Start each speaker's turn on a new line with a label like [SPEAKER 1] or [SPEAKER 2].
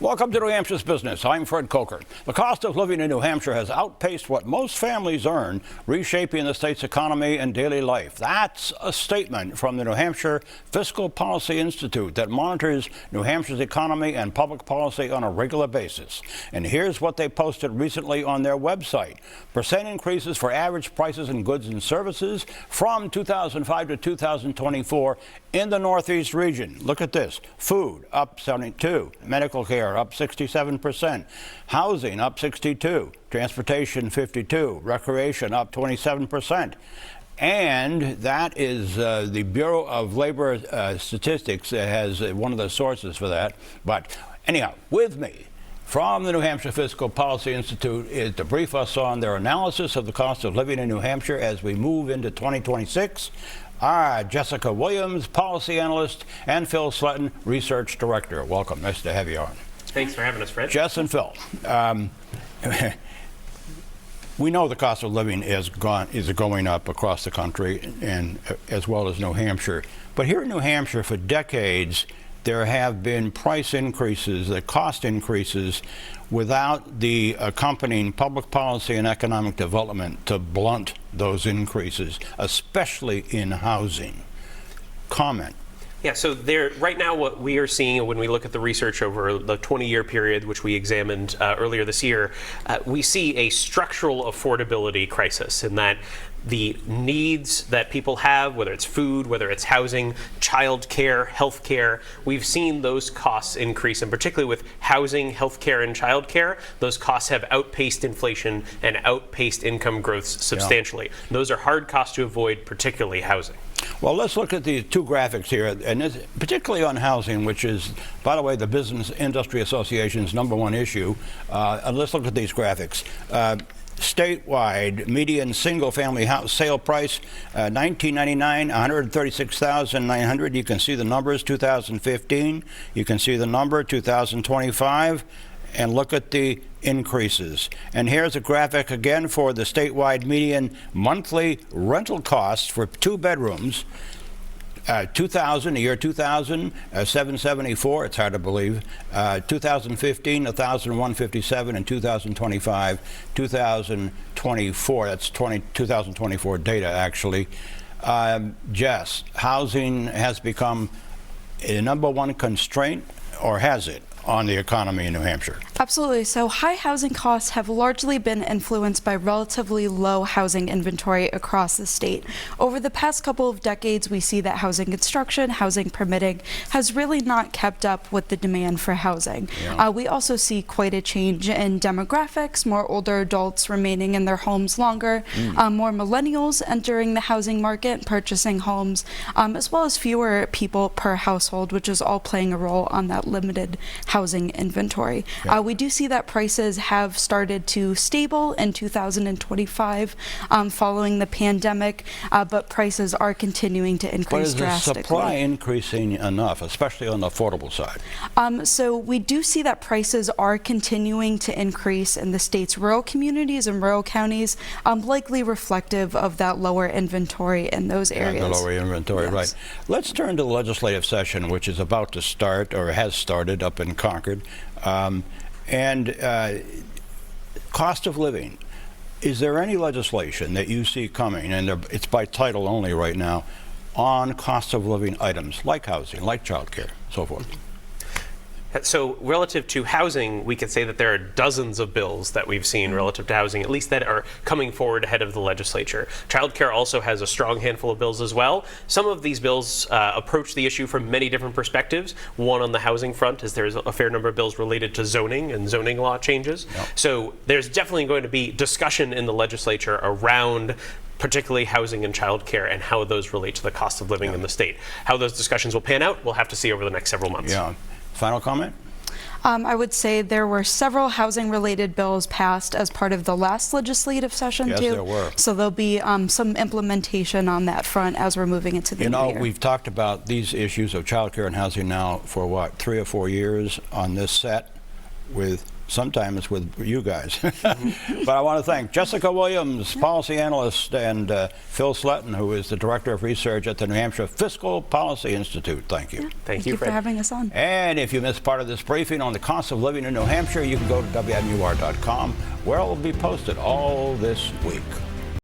[SPEAKER 1] Welcome to New Hampshire's Business. I'm Fred Coker. The cost of living in New Hampshire has outpaced what most families earn, reshaping the state's economy and daily life. That's a statement from the New Hampshire Fiscal Policy Institute that monitors New Hampshire's economy and public policy on a regular basis. And here's what they posted recently on their website. Percent increases for average prices in goods and services from 2005 to 2024 in the Northeast region. Look at this. Food up 72, medical care up 67%, housing up 62, transportation 52, recreation up 27%. And that is the Bureau of Labor Statistics has one of the sources for that. But anyhow, with me from the New Hampshire Fiscal Policy Institute is to brief us on their analysis of the cost of living in New Hampshire as we move into 2026. Jessica Williams, policy analyst, and Phil Sletton, research director. Welcome. Nice to have you on.
[SPEAKER 2] Thanks for having us, Fred.
[SPEAKER 1] Jess and Phil, we know the cost of living is going up across the country, and as well as New Hampshire. But here in New Hampshire, for decades, there have been price increases, cost increases, without the accompanying public policy and economic development to blunt those increases, especially in housing. Comment.
[SPEAKER 2] Yeah, so right now what we are seeing when we look at the research over the 20-year period, which we examined earlier this year, we see a structural affordability crisis in that the needs that people have, whether it's food, whether it's housing, child care, health care, we've seen those costs increase, and particularly with housing, health care, and child care, those costs have outpaced inflation and outpaced income growth substantially. Yeah. Those are hard costs to avoid, particularly housing.
[SPEAKER 1] Well, let's look at these two graphics here, and this, particularly on housing, which is, by the way, the Business Industry Association's #1 issue. And let's look at these graphics. Statewide median single-family house sale price, $19.99, $136,900. You can see the numbers. 2015. You can see the number 2025, and look at the increases. And here's a graphic again for the statewide median monthly rental costs for 2 bedrooms. 2000, the year 2000, 774, it's hard to believe. 2015, 1,157, and 2025, 2024. That's 2024 data, actually. Jess, housing has become a #1 constraint, or has it, on the economy in New Hampshire?
[SPEAKER 3] Absolutely. So high housing costs have largely been influenced by relatively low housing inventory across the state. Over the past couple of decades, we see that housing construction, housing permitting has really not kept up with the demand for housing. Yeah. We also see quite a change in demographics, more older adults remaining in their homes longer, more millennials entering the housing market, purchasing homes, as well as fewer people per household, which is all playing a role on that limited housing inventory. Yeah. We do see that prices have started to stable in 2025 following the pandemic, but prices are continuing to increase drastically.
[SPEAKER 1] But is the supply increasing enough, especially on the affordable side?
[SPEAKER 3] So we do see that prices are continuing to increase in the state's rural communities and rural counties, likely reflective of that lower inventory in those areas.
[SPEAKER 1] The lower inventory, yes. Right. Let's turn to the legislative session, which is about to start, or has started up in Concord. Cost of living. Is there any legislation that you see coming, and it's by title only right now, on cost of living items like housing, like child care, so forth?
[SPEAKER 2] So relative to housing, we could say that there are dozens of bills that we've seen relative to housing, at least that are coming forward ahead of the legislature. Childcare also has a strong handful of bills as well. Some of these bills approach the issue from many different perspectives. One on the housing front is there's a fair number of bills related to zoning and zoning law changes. Yep. So there's definitely going to be discussion in the legislature around particularly housing and childcare and how those relate to the cost of living in the state. How those discussions will pan out, we'll have to see over the next several months.
[SPEAKER 1] Yeah. Final comment?
[SPEAKER 3] I would say there were several housing-related bills passed as part of the last legislative session,
[SPEAKER 1] yes,
[SPEAKER 3] too.
[SPEAKER 1] Yes, there were.
[SPEAKER 3] So there'll be some implementation on that front as we're moving into the new year.
[SPEAKER 1] We've talked about these issues of child care and housing now for, 3 or 4 years on this set, with sometimes with you guys. But I want to thank Jessica Williams, policy analyst, and Phil Sletton, who is the director of research at the New Hampshire Fiscal Policy Institute. Thank you.
[SPEAKER 2] Thank you,
[SPEAKER 3] for
[SPEAKER 2] Fred.
[SPEAKER 3] having us on.
[SPEAKER 1] And if you missed part of this briefing on the cost of living in New Hampshire, you can go to WNUR.com, where it will be posted all this week.